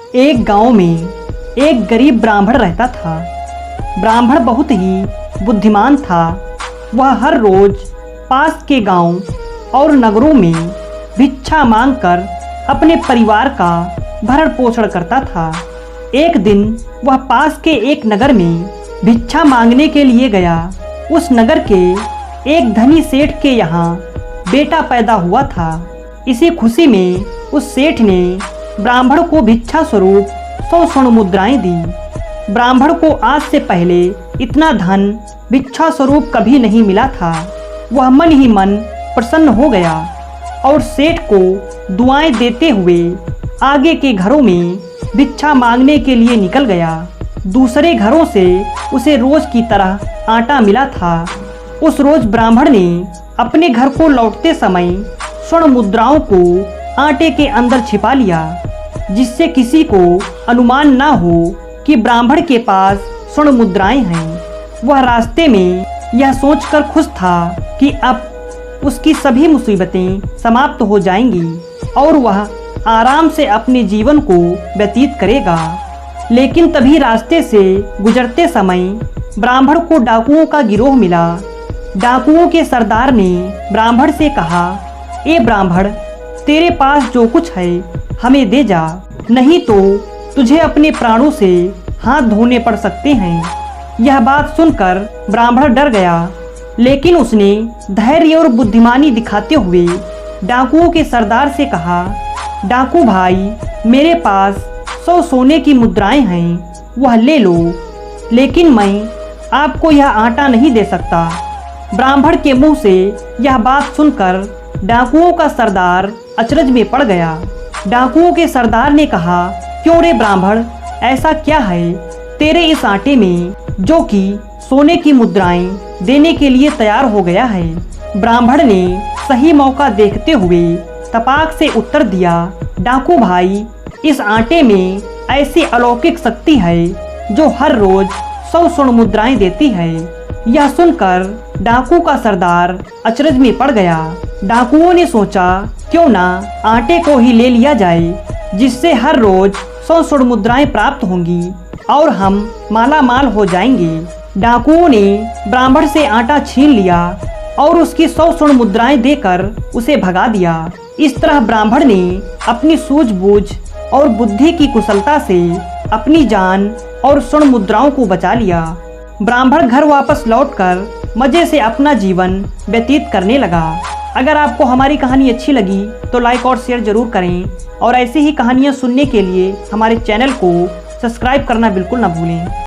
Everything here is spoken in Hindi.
एक गांव में एक गरीब ब्राह्मण रहता था। ब्राह्मण बहुत ही बुद्धिमान था। वह हर रोज पास के गांव और नगरों में भिक्षा मांगकर अपने परिवार का भरण पोषण करता था। एक दिन वह पास के एक नगर में भिक्षा मांगने के लिए गया। उस नगर के एक धनी सेठ के यहाँ बेटा पैदा हुआ था। इसी खुशी में उस सेठ ने ब्राह्मण को भिक्षा स्वरूप 100 स्वर्ण मुद्राएं दी। ब्राह्मण को आज से पहले इतना धन भिक्षा स्वरूप कभी नहीं मिला था। वह मन ही मन प्रसन्न हो गया और सेठ को दुआएं देते हुए आगे के घरों में भिक्षा मांगने के लिए निकल गया। दूसरे घरों से उसे रोज की तरह आटा मिला था। उस रोज ब्राह्मण ने अपने घर को लौटते समय स्वर्ण मुद्राओं को आटे के अंदर छिपा लिया, जिससे किसी को अनुमान ना हो कि ब्राह्मण के पास स्वर्ण मुद्राएं हैं। वह रास्ते में यह सोचकर खुश था कि अब उसकी सभी मुसीबतें समाप्त हो जाएंगी और वह आराम से अपने जीवन को व्यतीत करेगा। लेकिन तभी रास्ते से गुजरते समय ब्राह्मण को डाकुओं का गिरोह मिला। डाकुओं के सरदार ने ब्राह्मण से कहा, ए ब्राह्मण, तेरे पास जो कुछ है हमें दे जा, नहीं तो तुझे अपने प्राणों से हाथ धोने पड़ सकते हैं। यह बात सुनकर ब्राह्मण डर गया, लेकिन उसने धैर्य और बुद्धिमानी दिखाते हुए डाकुओं के सरदार से कहा, डाकू भाई, मेरे पास 100 सोने की मुद्राएं हैं, वह ले लो, लेकिन मैं आपको यह आटा नहीं दे सकता। ब्राह्मण के मुंह से यह बात सुनकर डाकुओं का सरदार अचरज में पड़ गया। डाकुओं के सरदार ने कहा, क्यों रे ब्राह्मण, ऐसा क्या है तेरे इस आटे में जो कि सोने की मुद्राएं देने के लिए तैयार हो गया है? ब्राह्मण ने सही मौका देखते हुए तपाक से उत्तर दिया, डाकू भाई, इस आटे में ऐसी अलौकिक शक्ति है जो हर रोज 100 स्वर्ण मुद्राएं देती है। यह सुनकर डाकू का सरदार अचरज में पड़ गया। डाकुओं ने सोचा, क्यों ना आटे को ही ले लिया जाए, जिससे हर रोज 100 स्वर्ण मुद्राएं प्राप्त होंगी और हम माला माल हो जाएंगे। डाकुओं ने ब्राह्मण से आटा छीन लिया और उसकी 100 स्वर्ण मुद्राएं देकर उसे भगा दिया। इस तरह ब्राह्मण ने अपनी सूझबूझ और बुद्धि की कुशलता से अपनी जान और स्वर्ण मुद्राओं को बचा लिया। ब्राह्मण घर वापस लौटकर मजे से अपना जीवन व्यतीत करने लगा। अगर आपको हमारी कहानी अच्छी लगी तो लाइक और शेयर जरूर करें और ऐसी ही कहानियाँ सुनने के लिए हमारे चैनल को सब्सक्राइब करना बिल्कुल ना भूलें।